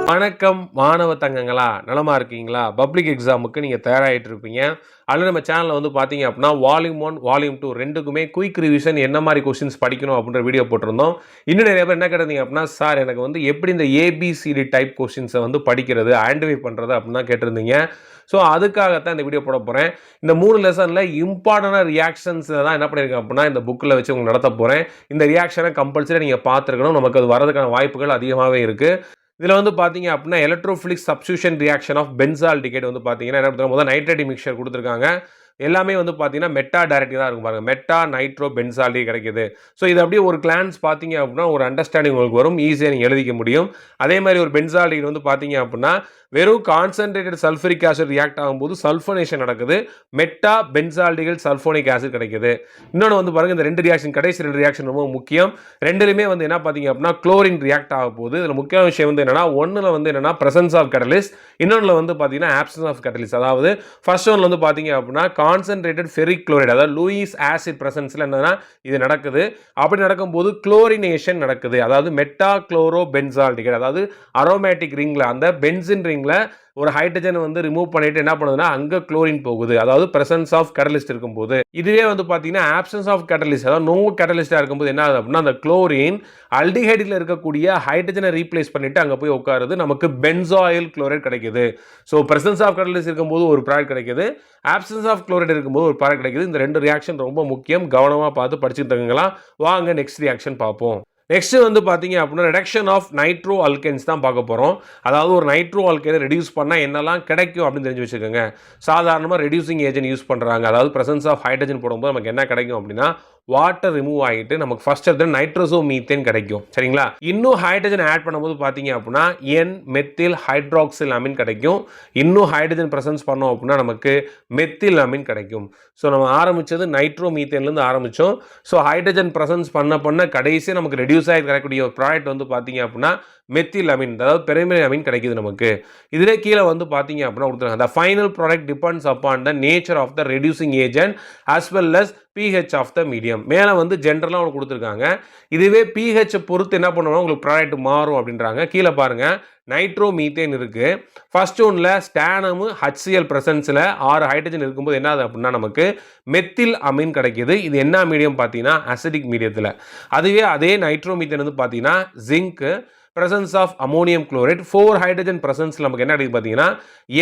வணக்கம் மாணவ தங்கங்களா, நலமா இருக்கீங்களா? பப்ளிக் எக்ஸாமுக்கு நீங்க தயாராகிட்டு இருப்பீங்க. அதில் நம்ம சேனலில் வந்து பார்த்தீங்க அப்படின்னா வால்யூம் 1 வால்யூம் 2 ரெண்டுக்குமே குயிக் ரிவிஷன் என்ன மாதிரி கொஸ்டின்ஸ் படிக்கணும் அப்படின்ற வீடியோ போட்டிருந்தோம். இன்னும் நிறைய பேர் என்ன கேட்டிருந்தீங்க அப்படின்னா, சார் எனக்கு வந்து எப்படி இந்த ஏபிசிடி டைப் கொஸ்டின்ஸை வந்து படிக்கிறது, ஐடென்டிஃபை பண்ணுறது அப்படின்னு தான் கேட்டிருந்தீங்க. ஸோ அதுக்காகத்தான் இந்த வீடியோ போட போகிறேன். இந்த 3 லெசனில் இம்பார்ட்டண்டான ரியாக்ஷன்ஸ் தான் என்ன பண்ணியிருக்கேன் அப்படின்னா இந்த புக்கில் வச்சு உங்களுக்கு நடத்த போகிறேன். இந்த ரியாக்ஷனை கம்பல்சரி நீங்கள் பார்த்துருக்கணும். நமக்கு அது வரதுக்கான வாய்ப்புகள் அதிகமாகவே இருக்குது. இதில் வந்து பார்த்தீங்க அப்படின்னா electrophilic substitution reaction of benzaldehyde வந்து பார்த்தீங்கன்னா என்ன முதல் நைட்ரேட் மிக்சர் கொடுத்துருக்காங்க. எல்லாமே வந்து பார்த்தீங்கன்னா மெட்டா டைரக்டிவ் தான் இருக்கும் பாருங்க. மெட்டா நைட்ரோ பென்சால்டி கிடைக்குது. ஸோ இது அப்படியே ஒரு கிளான்ஸ் பார்த்தீங்க அப்படின்னா ஒரு அண்டர்ஸ்டாண்டிங் உங்களுக்கு வரும், ஈஸியாக நீங்கள் எழுதிக்க முடியும். அதே மாதிரி ஒரு பென்சால்டிகைட் வந்து பார்த்தீங்க அப்படின்னா வெறும் கான்சன்ட்ரேட்டட் சல்ஃபரிக் ஆசிட் ரியாக்ட் ஆகும்போது சல்ஃபனேஷன் நடக்குது. மெட்டா பென்சால்டிகைட் சல்ஃபோனிக் ஆசிட் கிடைக்குது. இன்னொன்று வந்து பாருங்க, இந்த ரெண்டு ரியாக்ஷன், கடைசி ரெண்டு ரியாக்ஷன் ரொம்ப முக்கியம். ரெண்டுலையுமே வந்து என்ன பார்த்தீங்க அப்படின்னா குளோரின் ரியாக்ட் ஆக போகுது. இதில் முக்கியமான விஷயம் வந்து என்னன்னா, ஒன்றில் வந்து என்னன்னா பிரசன்ஸ் ஆஃப் கேட்டலிஸ்ட், இன்னொன்றில் வந்து பார்த்தீங்கன்னா ஆப்சன்ஸ் ஆஃப் கேட்டலிஸ்ட். அதாவது ஃபர்ஸ்ட் ஒன்ல வந்து பார்த்தீங்க அப்படின்னா கான்சன்ட்ரேட்டட் ஃபெரிக் குளோரைடு, அதாவது லூயிஸ் ஆசிட் பிரசன்ஸ்ல என்னன்னா இது நடக்குது. அப்படி நடக்கும்போது குளோரினேஷன் நடக்குது. அதாவது மெட்டா குளோரோ பென்சால்டிகைட், அதாவது அரோமேட்டிக் ரிங்ல அந்த பென்சின் ரிங்ல ஒரு ஹைட்ரஜன் வந்து ரிமூவ் பண்ணிட்டு என்ன பண்ணுதுன்னா அங்க குளோரின் போகுது. அதாவது பிரசன்ஸ் ஆஃப் கேட்டலிஸ்ட் இருக்கும்போது. இதுவே வந்து பாத்தீங்கன்னா ஆப்சன்ஸ் ஆஃப் கேட்டலிஸ்ட், அதாவது நோ கேட்டலிஸ்டா இருக்கும்போது என்ன ஆகுது அப்படின்னா அந்த குளோரின் அல்டிஹைடில் இருக்கக்கூடிய ஹைட்ரஜனை ரீப்ளேஸ் பண்ணிட்டு அங்க போய் உட்காருது. நமக்கு பென்சாயில் குளோரைட் கிடைக்குது. ஸோ பிரசன்ஸ் ஆஃப் கேட்டலிஸ்ட் இருக்கும்போது ஒரு ப்ராடக்ட் கிடைக்குது, ஆப்சன்ஸ் ஆஃப் குளோரைட் இருக்கும்போது ஒரு ப்ராடக்ட் கிடைக்குது. இந்த ரெண்டு ரியாக்ஷன் ரொம்ப முக்கியம், கவனமா பார்த்து படிச்சுட்டு தங்கங்களா. வாங்க நெக்ஸ்ட் ரியாக்ஷன் பார்ப்போம். நெக்ஸ்ட் வந்து பார்த்தீங்க அப்படின்னா ரிடக்ஷன் ஆஃப் நைட்ரோ அல்கைன்ஸ் தான் பார்க்க போகிறோம். அதாவது ஒரு நைட்ரோ அல்கைனை ரெடியூஸ் பண்ணால் என்னெல்லாம் கிடைக்கும் அப்படின்னு தெரிஞ்சு வச்சுக்கோங்க. சாதாரணமாக ரெடியூசிங் ஏஜென்ட் யூஸ் பண்ணுறாங்க. அதாவது பிரசன்ஸ் ஆஃப் ஹைட்ரஜன் போடும்போது நமக்கு என்ன கிடைக்கும் அப்படின்னா வாட்டர் ரிமூவ் ஆகிட்டு நமக்கு ஃபர்ஸ்ட் எடுத்து நைட்ரோசோ மீத்தேன் கிடைக்கும். சரிங்களா? இன்னும் ஹைட்ரஜன் ஆட் பண்ணும்போது பார்த்தீங்க அப்படின்னா என் மெத்தில் ஹைட்ராக்சில் அமீன் கிடைக்கும். இன்னும் ஹைட்ரஜன் பிரசன்ஸ் பண்ணோம் அப்படின்னா நமக்கு மெத்தில் அமீன் கிடைக்கும். ஸோ நம்ம ஆரம்பித்தது நைட்ரோ மீத்தேன்லேருந்து ஆரம்பித்தோம். ஸோ ஹைட்ரஜன் பிரசன்ஸ் பண்ண கடைசியாக நமக்கு ரெடியூஸ் ஆகி கிடைக்கக்கூடிய ஒரு ப்ராடக்ட் வந்து பார்த்தீங்க அப்படின்னா மெத்தில் அமீன், அதாவது பெருமிலை அமீன் கிடைக்குது நமக்கு. இதிலே கீழே வந்து பார்த்தீங்க அப்படின்னா கொடுத்துருக்காங்க, the final product depends upon the nature of the reducing agent as well as pH of the medium. மேலே வந்து ஜென்ரலாக ஒன்று கொடுத்துருக்காங்க. இதுவே pH பொறுத்து என்ன பண்ணுவோம் உங்களுக்கு ப்ராடக்ட் மாறும் அப்படின்றாங்க. கீழே பாருங்க நைட்ரோ மீத்தேன் இருக்கு. ஃபர்ஸ்ட் ஒன்ல ஸ்டானம் HCl பிரசன்ஸில் 6 ஹைட்ரஜன் இருக்கும்போது என்ன ஆகுது அப்படின்னா நமக்கு மெத்தில் அமீன் கிடைக்குது. இது என்ன மீடியம் பார்த்தீங்கன்னா அசிடிக் மீடியத்தில். அதுவே அதே நைட்ரோ மீத்தேன் வந்து பார்த்தீங்கன்னா zinc presence of ammonium chloride 4 hydrogen presence நமக்கு என்ன கிடைக்குது பார்த்தீங்கன்னா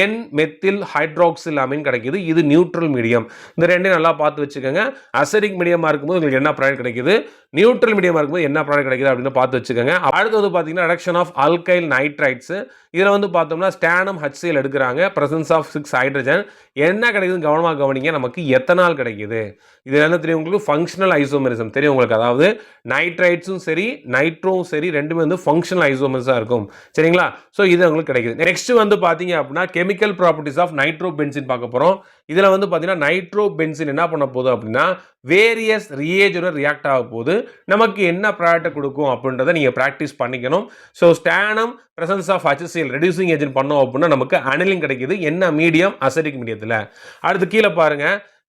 என் மெத்தில் ஹைட்ராக்சில் அமீன் கிடைக்குது. இது நியூட்ரல் மீடியம். இந்த ரெண்டையும் நல்லா பார்த்து வச்சுக்கோங்க. அசிடிக் மீடியமாக இருக்கும்போது உங்களுக்கு என்ன ப்ராடக்ட் கிடைக்குது, நியூட்ரல் மீடியமாக இருக்கும்போது என்ன ப்ராடக்ட் கிடைக்குது அப்படின்னு பார்த்து வச்சுக்கோங்க. அடுத்து வந்து பார்த்தீங்கன்னா ரிடக்ஷன் ஆஃப் அல்கைல் நைட்ரைட்ஸ். இதில் வந்து பார்த்தோம்னா ஸ்டானம் HCl எடுக்கிறாங்க, பிரசன்ஸ் ஆஃப் 6 ஹைட்ரஜன். என்ன கிடைக்குதுன்னு கவனமாக கவனிங்க. நமக்கு எத்தனால் கிடைக்குது. இது என்ன தெரியும் உங்களுக்கு, ஃபங்க்ஷனல் ஐசோமெரிசம் தெரியும் உங்களுக்கு. அதாவது நைட்ரைட்ஸும் சரி நைட்ரோவும் சரி ரெண்டுமே வந்து ஃபங்க்ஷனல் ஐசோமர்ஸாக இருக்கும். சரிங்களா? ஸோ இது உங்களுக்கு கிடைக்குது. நெக்ஸ்ட் வந்து பார்த்தீங்க அப்படின்னா chemical properties of nitro benzene பார்க்க போகிறோம். இதில் வந்து பார்த்தீங்கன்னா நைட்ரோ பென்சின் என்ன பண்ண போகுது அப்படின்னா வேரியஸ் ரியேஜனோட ரியாக்ட் ஆக போகுது. நமக்கு என்ன ப்ராடக்ட் கொடுக்கும் அப்படின்றத நீங்கள் ப்ராக்டிஸ் பண்ணிக்கணும். So stannum presence of HCl reducing agent பண்ணோம் அப்படின்னா நமக்கு அனிலின் கிடைக்குது. என்ன மீடியம், அசிடிக் மீடியத்தில். அடுத்து கீழே பாருங்க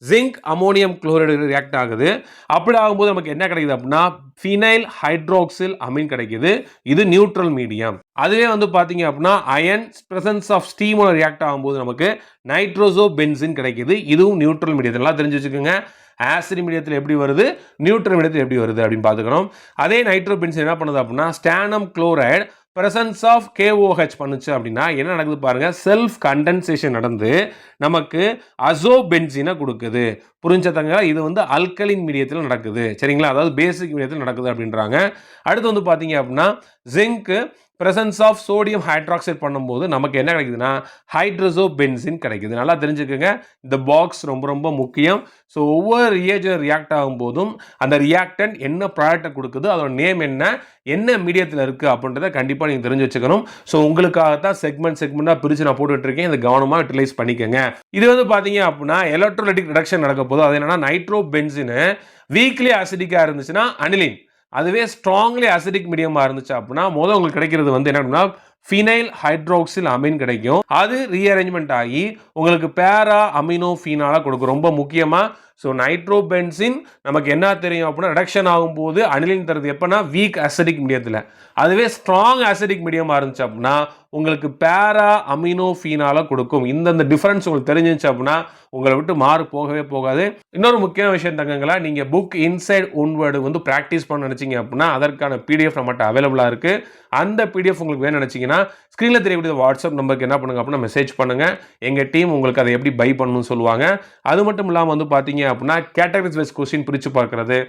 ஜிங்க் அமோனியம் குளோரைடு ரியாக்ட் ஆகுது. அப்படி ஆகும்போது நமக்கு என்ன கிடைக்குது அப்படின்னா ஃபினைல் ஹைட்ராக்சில் அமீன் கிடைக்குது. இது நியூட்ரல் மீடியம். அதுவே வந்து பார்த்தீங்க அப்படின்னா அயன் பிரசன்ஸ் ஆஃப் ஸ்டீமோட ரியாக்ட் ஆகும்போது நமக்கு நைட்ரோசோ பென்சின் கிடைக்குது. இதுவும் நியூட்ரல் மீடியத்தில். எல்லாம் தெரிஞ்சு வச்சுக்கோங்க. ஆசிட் மீடியத்தில் எப்படி வருது, நியூட்ரல் மீடியத்தில் எப்படி வருது அப்படின்னு பார்த்துக்கணும். அதே நைட்ரோ பென்சின் என்ன பண்ணுது அப்படின்னா stannum chloride presence of KOH பண்ணுச்சு அப்படின்னா என்ன நடக்குது பாருங்க, செல்ஃப் கண்டென்சேஷன் நடந்து நமக்கு அசோபென்சினை கொடுக்குது. புரிஞ்சதங்க? இது வந்து அல்கலின் மீடியத்தில் நடக்குது. சரிங்களா? அதாவது பேசிக் மீடியத்தில் நடக்குது அப்படின்றாங்க. அடுத்து வந்து பார்த்தீங்க அப்படின்னா zinc presence of sodium hydroxide பண்ணும்போது நமக்கு என்ன கிடைக்குதுன்னா ஹைட்ரஸோ பென்சின் கிடைக்குது. நல்லா தெரிஞ்சுக்கோங்க. இந்த பாக்ஸ் ரொம்ப ரொம்ப முக்கியம். ஸோ ஒவ்வொரு ரியாக்ஷன் ரியாக்ட் ஆகும் போதும் அந்த ரியாக்டன்ட் என்ன ப்ராடக்டை கொடுக்குது, அதோட நேம் என்ன மீடியத்தில் இருக்குது அப்படின்றத கண்டிப்பாக நீங்கள் தெரிஞ்சு வச்சுக்கணும். ஸோ உங்களுக்காகத்தான் செக்மெண்ட்டாக பிரித்து நான் போட்டுட்டு இருக்கேன். இதை கவனமாக யூட்டிலைஸ் பண்ணிக்கோங்க. இது வந்து பார்த்தீங்க அப்படின்னா எலக்ட்ரோலைட்டிக் ரிடக்ஷன் நடக்க போது. அது என்னன்னா நைட்ரோ பென்சின் வீக்லி அசிடிக்காக இருந்துச்சுன்னா அனிலின், அதுவே ஸ்ட்ராங்லி அசிடிக் மீடியமாக இருந்துச்சு அப்படின்னா முதல் உங்களுக்கு கிடைக்கிறது வந்து என்னன்னா ஃபினைல் ஹைட்ராக்சில் அமீன் கிடைக்கும். அது ரீஅரேஞ்ச்மெண்ட் ஆகி உங்களுக்கு பேரா அமினோ ஃபீனாலா கொடுக்கும். ரொம்ப முக்கியமாக ஸோ நைட்ரோபென்சின் நமக்கு என்ன தெரியும் அப்படின்னா ரிடக்ஷன் ஆகும்போது அனிலின் தருது எப்போனா வீக் அசிடிக் மீடியத்தில். அதுவே ஸ்ட்ராங் அசிடிக் மீடியமாக இருந்துச்சு அப்படின்னா உங்களுக்கு பேரா அமினோஃபீனால கொடுக்கும். இந்த டிஃபரன்ஸ் உங்களுக்கு தெரிஞ்சிச்சு அப்படின்னா உங்களை விட்டு மாறு போகவே போகாது. இன்னொரு முக்கியமான விஷயம் தங்கங்களா, நீங்க புக் இன்சைட் ஒன்வேர்டு வந்து பிராக்டிஸ் பண்ண நினைச்சீங்க அப்படின்னா அதற்கான பிடிஎஃப் நம்மகிட்ட அவைலபிளா இருக்கு. அந்த பிடிஎஃப் உங்களுக்கு வேணும் நினைச்சீங்கன்னா ஸ்கிரீன்ல தெரியக்கூடிய வாட்ஸ்அப் நம்பருக்கு என்ன பண்ணுங்க அப்படின்னா மெசேஜ் பண்ணுங்க. எங்க டீம் உங்களுக்கு அதை எப்படி பை பண்ணணும்னு சொல்லுவாங்க. அது மட்டும் இல்லாமல் வந்து பாத்தீங்க அப்படின்னா கேட்டகரிஸ் வைஸ் கொஸ்டின் பிரிச்சு பார்க்கறது,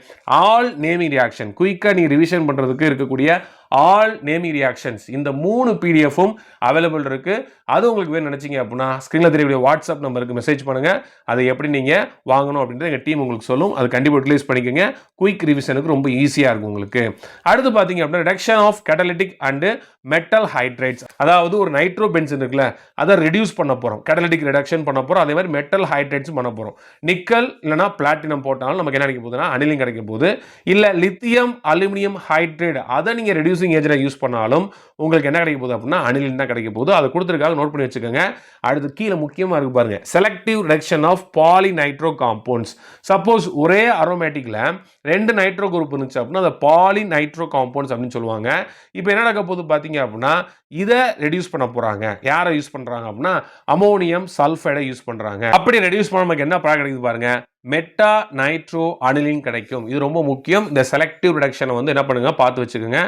ஆல் நேமிங் ரியாக்ஷன் குயிக்கா நீங்க ரிவிஷன் பண்றதுக்கு இருக்கக்கூடிய ஆல் நேமிங் ரியாக்ஷன்ஸ் இந்த 3 பிடிஎஃப்பும் அவைலபிள் இருக்கு. அது உங்களுக்கு வேணும் நினைச்சீங்க அப்படின்னா ஸ்கிரீன்ல தெரியக்கூடிய வாட்ஸ்அப் நம்பருக்கு மெசேஜ் பண்ணுங்க. அதை எப்படி நீங்க வாங்கணும் அப்படின்றது எங்க டீம் உங்களுக்கு சொல்லும். அது கண்டிப்பாக யூட்டிலைஸ் பண்ணிக்கோங்க. குயிக் ரிவிஷனுக்கு ரொம்ப ஈஸியா இருக்கும் உங்களுக்கு. அடுத்து பாத்தீங்க அப்படின்னா reduction of catalytic and metal hydrates, அதாவது ஒரு நைட்ரோபென்சின் இருக்குல்ல அதை ரெடியூஸ் பண்ண போறோம். கேட்டலிட்டிக் ரிடக்ஷன் பண்ண போறோம். அதே மாதிரி மெட்டல் ஹைட்ரேட்ஸ் பண்ண போறோம். நிக்கல் இல்லனா பிளாட்டினம் போட்டாலும் நமக்கு என்ன கிடைக்க போகுதுன்னா அனிலின் கிடைக்க போகுது. இல்ல லித்தியம் அலுமினியம் ஹைட்ரேட் அதை நீங்க ரெடியூசிங் ஏஜென்ட் யூஸ் பண்ணாலும் உங்களுக்கு என்ன கிடைக்க போகுது அப்படின்னா அனிலின் தான் கிடைக்க போகுது. அதை கொடுத்துருக்காங்க, நோட் பண்ணி வச்சுக்கோங்க. அடுத்து கீழே முக்கியமா இருக்கு பாருங்க, selective reduction of polynitro compounds. Suppose ஒரே அரோமேட்டிக்ல 2 நைட்ரோ குரூப் இருந்துச்சு அப்படின்னா அதை பாலிநைட்ரோ காம்பவுண்ட்ஸ் அப்படின்னு சொல்லுவாங்க. இப்போ என்ன நடக்க போகுது பாத்தீங்க அப்படின்னா இதை ரெடியூஸ் பண்ண போறாங்க. யாரை யூஸ் பண்றாங்க அப்படின்னா அமோனியம் சல்ஃபைடை யூஸ் பண்றாங்க. அப்படி ரெடியூஸ் பண்ண நமக்கு என்ன ப்ராடக்ட் கிடைக்குது பாருங்க, மெட்டா நைட்ரோ அனிலின் கிடைக்கும். இது ரொம்ப முக்கியம். இந்த செலக்டிவ் ரிடக்ஷனை வந்து என்ன பண்ணுங்க பார்த்து வச்சுக்கோங்க.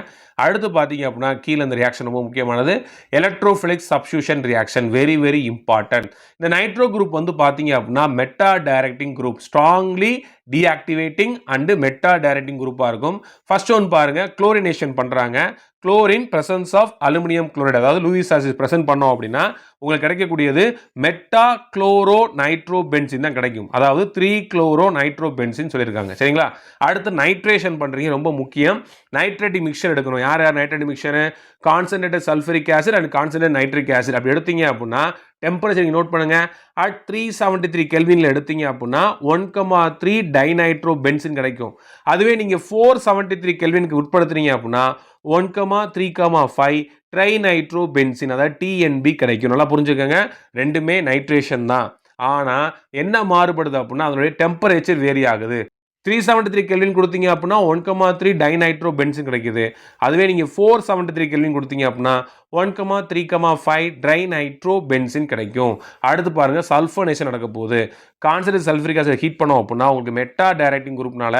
அடுத்து பார்த்தீங்க அப்படின்னா கீழே இந்த ரியாக்ஷன் ரொம்ப முக்கியமானது, electrophilic substitution reaction, very very important. இந்த நைட்ரோ குரூப் வந்து பார்த்தீங்க அப்படின்னா meta directing group, strongly deactivating and meta directing குரூப்பாக இருக்கும். ஃபர்ஸ்ட் ஒன் பாருங்க, குளோரினேஷன் பண்றாங்க. Chlorine presence of aluminium chloride, அதாவது லூயிஸ் ஆசிட் பிரசன்ட் பண்ணோம் அப்படின்னா உங்களுக்கு கிடைக்கக்கூடியது மெட்டா குளோரோ நைட்ரோபென்சின் தான் கிடைக்கும். அதாவது 3 குளோரோ நைட்ரோபென்சின் சொல்லியிருக்காங்க. சரிங்களா? அடுத்து நைட்ரேஷன் பண்றீங்க, ரொம்ப முக்கியம். நைட்ரேட்டிக் மிக்சர் எடுக்கணும். யார் யார் nitrating mixture? Concentrated sulphuric acid and concentrate nitric acid. அப்படி எடுத்தீங்க அப்படின்னா டெம்பரேச்சர் நோட் பண்ணுங்க, at 373 கெல்வின்ல எடுத்தீங்க அப்படின்னா 1,3 டைநைட்ரோபென்சின் கிடைக்கும். அதுவே நீங்க 473 கெல்வினுக்கு உட்படுத்துறீங்க அப்படின்னா 1,3,5 ட்ரைநைட்ரோபென்சின், அதாவது டிஎன்பி கிடைக்கும். நல்லா புரிஞ்சுக்கோங்க, ரெண்டுமே நைட்ரேஷன் தான். ஆனா என்ன மாறுபடுது அப்படின்னா அதனுடைய டெம்பரேச்சர் வேரி ஆகுது. 373 கெல்வின் கொடுத்தீங்க அப்படின்னா 1,3 டைநைட்ரோபென்சின் கிடைக்குது. அதுவே நீங்க 473 கெல்வின் கொடுத்தீங்க அப்படின்னா 1,3,5 ட்ரைநைட்ரோபென்சின் கிடைக்கும். அடுத்து பாருங்க, சல்ஃபோனேஷன் நடக்க போகுது. கான்சன்ட்ரேட் சல்ஃபரிக் ஆசிட் ஹீட் பண்ணோம் அப்படின்னா உங்களுக்கு மெட்டா டைரக்டிங் குரூப்னால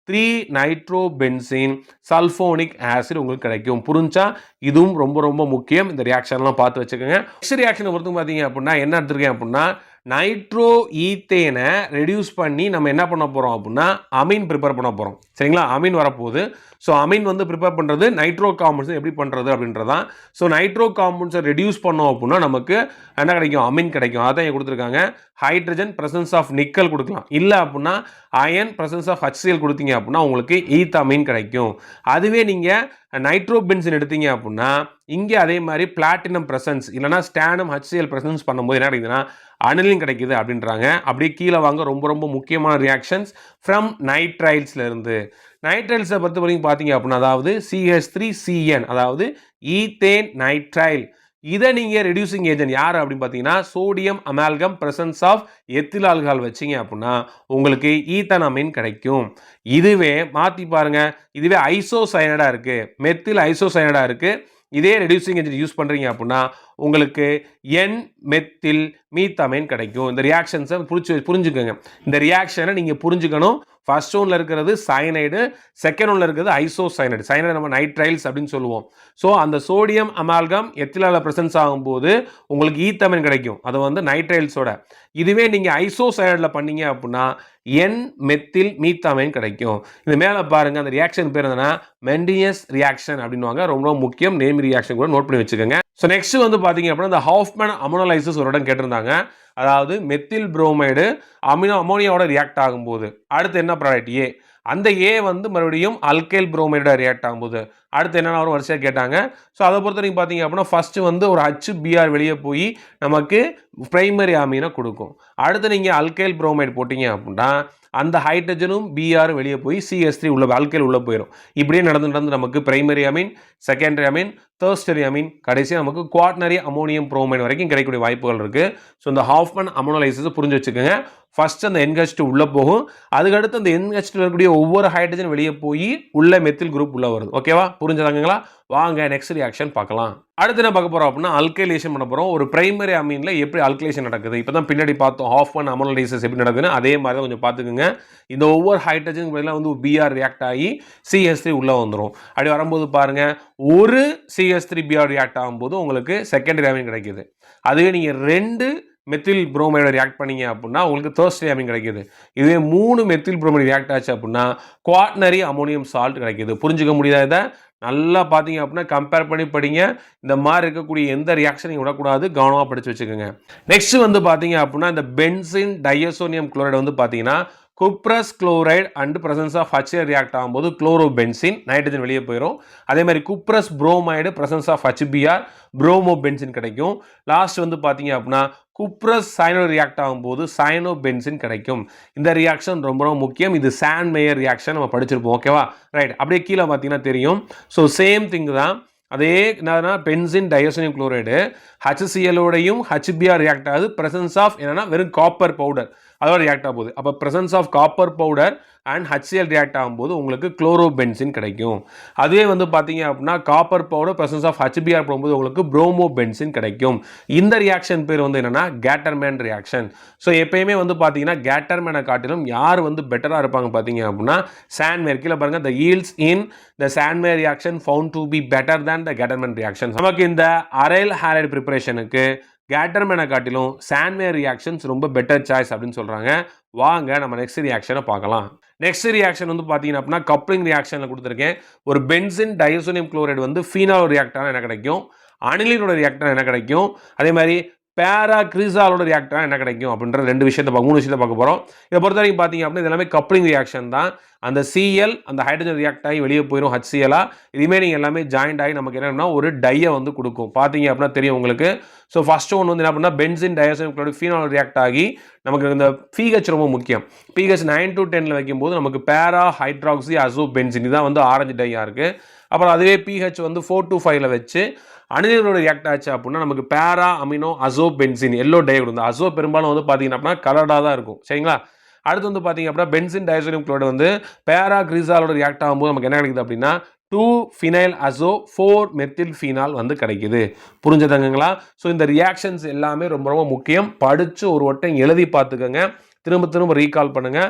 3 நைட்ரோபென்சின் சல்ஃபோனிக் ஆசிட் உங்களுக்கு கிடைக்கும். புரிஞ்சா? இதுவும் ரொம்ப ரொம்ப முக்கியம். இந்த ரியாக்ஷன்லாம் பார்த்து வச்சுக்கோங்க. நெக்ஸ்ட் ரியாக்ஷனை பொறுத்து பார்த்தீங்க அப்படின்னா என்ன எடுத்துருக்கேன் அப்படின்னா நைட்ரோ ஈத்தேனை ரெடியூஸ் பண்ணி நம்ம என்ன பண்ண போறோம் அப்படின்னா அமீன் ப்ரிப்பேர் பண்ண போறோம். சரிங்களா? அமீன் வரப்போகுது. ஸோ அமீன் வந்து ப்ரிப்பேர் பண்ணுறது, நைட்ரோ காம்பவுண்ட்ஸ் எப்படி பண்ணுறது அப்படின்றதான். ஸோ நைட்ரோ காம்பவுண்ட்ஸை ரெடியூஸ் பண்ணோம் அப்படின்னா நமக்கு என்ன கிடைக்கும்? அமீன் கிடைக்கும். அதான் இங்கே கொடுத்துருக்காங்க. ஹைட்ரஜன் பிரசன்ஸ் ஆஃப் நிக்கல் கொடுக்கலாம். இல்லை அப்படின்னா அயன் பிரசன்ஸ் ஆஃப் HCl கொடுத்தீங்க அப்படின்னா உங்களுக்கு ஈத்தமீன் கிடைக்கும். அதுவே நீங்கள் நைட்ரோபென்சின் எடுத்தீங்க அப்படின்னா இங்கே அதே மாதிரி பிளாட்டினம் பிரசன்ஸ் இல்லைனா ஸ்டானம் HCl பிரசன்ஸ் பண்ணும்போது என்ன கிடைக்குதுன்னா அனிலின் கிடைக்குது அப்படின்றாங்க. அப்படியே கீழே வாங்க, ரொம்ப ரொம்ப முக்கியமான ரியாக்ஷன்ஸ் ஃப்ரம் நைட்ரைல்ஸ்ல இருந்து. நைட்ரைல்ஸை பொறுத்த வரைக்கும் பார்த்தீங்க அப்படின்னா அதாவது CH3CN, அதாவது ஈத்தேன் நைட்ரைல். இதை நீங்க ரெடியூசிங் ஏஜென்ட் யார் அப்படின்னு பார்த்தீங்கன்னா sodium amalgam presence of ethyl alcohol வச்சிங்க அப்படின்னா உங்களுக்கு ஈத்தனமின் கிடைக்கும். இதுவே மாற்றி பாருங்க, இதுவே ஐசோசயனடா இருக்கு, மெத்தில் ஐசோசயனடா இருக்கு. இதே ரெடியூசிங் ஏஜென்ட் யூஸ் பண்றீங்க அப்படின்னா உங்களுக்கு என் மெத்தில் மீத்தமைன் கிடைக்கும். இந்த ரியாக்ஷன்ஸை புரிஞ்சுக்கோங்க. இந்த ரியாக்ஷனை நீங்க புரிஞ்சுக்கணும். ஃபர்ஸ்ட் ஒன்ல இருக்கிறது சயனைடு, செகண்ட் ஒன்ல இருக்கிறது ஐசோசயனைடு. சயனைடு நம்ம நைட்ரைல்ஸ் அப்படின்னு சொல்லுவோம். ஸோ அந்த சோடியம் அமால்கம் எத்திலால பிரசன்ஸ் ஆகும்போது உங்களுக்கு ஈத்தமைன் கிடைக்கும். அது வந்து நைட்ரைல்ஸோட. இதுவே நீங்க ஐசோசயனைடுல பண்ணீங்க அப்படின்னா என் மெத்தில் மீத்தமைன் கிடைக்கும். இது மேலே பாருங்க, அந்த ரியாக்ஷன் பேர் என்னன்னா மெண்டியஸ் ரியாக்ஷன் அப்படின்வாங்க. ரொம்ப முக்கியம். நேம் ரியாக்ஷன் கூட நோட் பண்ணி வச்சுக்கோங்க. ஸோ நெக்ஸ்ட் வந்து பார்த்தீங்க அப்படின்னா இந்த ஹாஃப்மேன் அமோனோலைசிஸ் ஒரு இடம் கேட்டிருந்தாங்க. அதாவது மெத்தில் புரோமைடு அமோனியாவோட ரியாக்ட் ஆகும்போது அடுத்து என்ன ப்ராடக்ட்? ஏ. அந்த ஏ வந்து மறுபடியும் அல்கைல் புரோமைடோட ரியாக்ட் ஆகும்போது அடுத்து என்னென்ன வரும் வரிசையாக கேட்டாங்க. ஸோ அதை பொறுத்த வரைக்கும் பார்த்தீங்க அப்படின்னா ஃபர்ஸ்ட் வந்து ஒரு HBr வெளியே போய் நமக்கு பிரைமரி அமீனை கொடுக்கும். அடுத்து நீங்கள் அல்கைல் புரோமைடு போட்டிங்க அப்படின்னா அந்த ஹைட்ரஜனும் பிஆரும் வெளியே போய் சிஎஸ்3 உள்ள அல்கைல் உள்ளே போயிடும். இப்படியே நடந்து நமக்கு primary amine, secondary amine, tertiary amine, கடைசியாக நமக்கு குவாட்டர்னரி அமோனியம் புரோமைடு வரைக்கும் கிடைக்கக்கூடிய வாய்ப்புகள் இருக்குது. ஸோ இந்த ஹாஃப்மேன் அமோனோலைசிஸ் புரிஞ்சு வச்சுக்கோங்க. ஃபர்ஸ்ட் அந்த NH2 உள்ளே போகும், அதுக்கடுத்து அந்த NH2 இருக்கக்கூடிய ஒவ்வொரு ஹைட்ரஜன் வெளியே போய் உள்ள மெத்தில் குரூப் உள்ளே வருது. ஓகேவா, புரிஞ்சதாங்களா? வாங்க நெக்ஸ்ட் ரியாக்ஷன் பார்க்கலாம். அடுத்து என்ன பார்க்க போகிறோம் அப்படின்னா அல்கைலேஷன் பண்ண போகிறோம். ஒரு பிரைமரி அமீனில் எப்படி அல்கைலேஷன் நடக்குது இப்போ தான் பின்னாடி பார்த்தோம். ஹாஃப்மேன் அமோனோலைசிஸ் எப்படி நடக்குதுன்னு அதே மாதிரி தான் கொஞ்சம் பார்த்துக்குங்க. இந்த ஒவ்வொரு ஹைட்ரஜன் பதிலாக வந்து பிஆர் ரியாக்ட் ஆகி சிஎஸ்3 உள்ளே வந்துடும். அப்படி வரும்போது பாருங்கள், ஒரு சிஎஸ்3 பிஆர் ரியாக்ட் ஆகும்போது உங்களுக்கு செகண்டரி அமீன் கிடைக்குது. அதுவே நீங்கள் 2 மெத்தில் புரோமைடு ரியாக்ட் பண்ணீங்க அப்படின்னா உங்களுக்கு டெர்ஷியரி அமீன் கிடைக்குது. இதுவே 3 மெத்தில் புரோமைடு ரியாக்ட் ஆச்சு அப்படின்னா குவாட்டர்னரி அமோனியம் சால்ட் கிடைக்குது. புரிஞ்சுக்க முடியாத இதை நல்லா பார்த்தீங்க அப்படின்னா கம்பேர் பண்ணி படிங்க. இந்த மாதிரி இருக்கக்கூடிய எந்த ரியாக்ஷனையும் விடக்கூடாது, கவனமாக படித்து வச்சுக்கோங்க. நெக்ஸ்ட் வந்து பார்த்தீங்க அப்படின்னா இந்த பென்சின் டையசோனியம் குளோரைடு வந்து பார்த்தீங்கன்னா cuprous chloride and presence of HCl react ஆகும்போது குளோரோபென்சின் நைட்ரஜன் வெளியே போயிடும். அதே மாதிரி cuprous bromide presence of HBr bromobenzene கிடைக்கும். லாஸ்ட் வந்து பார்த்தீங்க அப்படின்னா குப்ரஸ் சயனோ ரியாக்ட் ஆகும்போது சயனோபென்சின் கிடைக்கும். இந்த ரியாக்ஷன் ரொம்ப ரொம்ப முக்கியம். இது சாண்ட்மேயர் ரியாக்ஷன் நம்ம படிச்சிருப்போம். ஓகேவா, ரைட். அப்படியே கீழே பார்த்தீங்கன்னா தெரியும். ஸோ சேம் திங் தான். அதே என்னன்னா பென்சின் டையசோனியம் குளோரைடு HClோடையும் HBr ரியாக்ட் ஆகுது. பிரசன்ஸ் ஆஃப் என்னன்னா வெறும் காப்பர் பவுடர் அதோட ரியாக்ட் ஆகும்போது, அப்போ presence of copper powder and HCl react ஆகும்போது உங்களுக்கு குளோரோபென்சின் கிடைக்கும். அதுவே வந்து பார்த்தீங்க அப்படின்னா copper powder presence of HBr போகும்போது உங்களுக்கு புரோமோபென்சின் கிடைக்கும். இந்த ரியாக்ஷன் பேர் வந்து என்னன்னா கேட்டர்மேன் ரியாக்ஷன். ஸோ எப்பயுமே வந்து பார்த்தீங்கன்னா கேட்டர்மேனை காட்டிலும் யார் வந்து பெட்டராக இருப்பாங்க பார்த்தீங்க அப்படின்னா சாண்ட்மேர். கீழே பாருங்க, the yields in the Sandmeyer reaction found to be better than the Gattermann reaction. நமக்கு இந்த அரைல் ஹாலைடு ப்ரிப்பரேஷனுக்கு கேட்டர்மேனை காட்டிலும் சாண்ட்மேயர் ரியாக்ஷன்ஸ் ரொம்ப பெட்டர் சாய்ஸ் அப்படின்னு சொல்கிறாங்க. வாங்க நம்ம நெக்ஸ்ட் ரியாக்ஷனை பார்க்கலாம். நெக்ஸ்ட் ரியாக்ஷன் வந்து பார்த்தீங்கன்னா அப்படின்னா கப்ளிங் ரியாக்ஷனில் கொடுத்துருக்கேன். ஒரு பென்சின் டையசோனியம் குளோரைடு வந்து ஃபீனால் ரியாக்டான என்ன கிடைக்கும், அனிலினோட ரியாக்டான என்ன கிடைக்கும், அதே மாதிரி பேரா கிரிசாலோட ரியாக்டாக என்ன கிடைக்கும் அப்படின்ற 3 விஷயத்தை பார்க்க போகிறோம். இதை பொறுத்த வரைக்கும் பார்த்தீங்க அப்படின்னா இது எல்லாமே கப்ளிங் ரியாக்ஷன் தான். அந்த Cl அந்த ஹைட்ரஜன் ரியாக்ட் ஆகி வெளியே போயிடும் HCl. ரிமைனிங் எல்லாமே ஜாயிண்ட் ஆகி நமக்கு என்னன்னா ஒரு டையை வந்து கொடுக்கும். பார்த்தீங்க அப்படின்னா தெரியும் உங்களுக்கு. ஸோ ஃபர்ஸ்ட் ஒன் வந்து என்ன பண்ணால் benzene diazonium chloride phenol react ஆகி நமக்கு இந்த pH ரொம்ப முக்கியம். pH 9 to 10 வைக்கும்போது நமக்கு பேரா ஹைட்ராக்சி அசோபென்சின் இதான் வந்து ஆரஞ்சு டையாக இருக்குது. அப்புறம் அதுவே pH வந்து 4 to 5 வச்சு அனிலோட ரியாக்ட் ஆச்சு அப்படின்னா நமக்கு பேரா அமினோ அசோபென்சின் எல்லோ டை கொடுக்கும். அசோ பெரும்பாலும் வந்து பார்த்தீங்கன்னா அப்படின்னா கலர்டாக தான் இருக்கும். சரிங்களா, அடுத்து வந்து பார்த்தீங்க அப்படின்னா பென்சின் டையசோனியம் குளோரைடு வந்து பேரா கிரிசாலோட ரியாக்ட் ஆகும்போது நமக்கு என்ன கிடைக்குது அப்படின்னா 2 ஃபினைல் அசோ 4 மெத்தில் ஃபீனால் வந்து கிடைக்குது. புரிஞ்சதாங்களா? ஸோ இந்த ரியாக்ஷன்ஸ் எல்லாமே ரொம்ப ரொம்ப முக்கியம். படித்து ஒரு வட்டம் எழுதி பார்த்துக்கோங்க, திரும்ப ரீகால் பண்ணுங்க.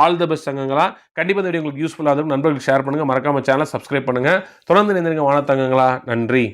ஆல் தி பெஸ்ட் தங்கங்களா. கண்டிப்பாக இந்த வீடியோ உங்களுக்கு யூஸ்ஃபுல்லாக இருக்கும். நண்பர்களுக்கு ஷேர் பண்ணுங்க, மறக்காம சேனலை சப்ஸ்கிரைப் பண்ணுங்க. தொடர்ந்து நினைந்திருங்க வானத்தங்கங்களா. நன்றி.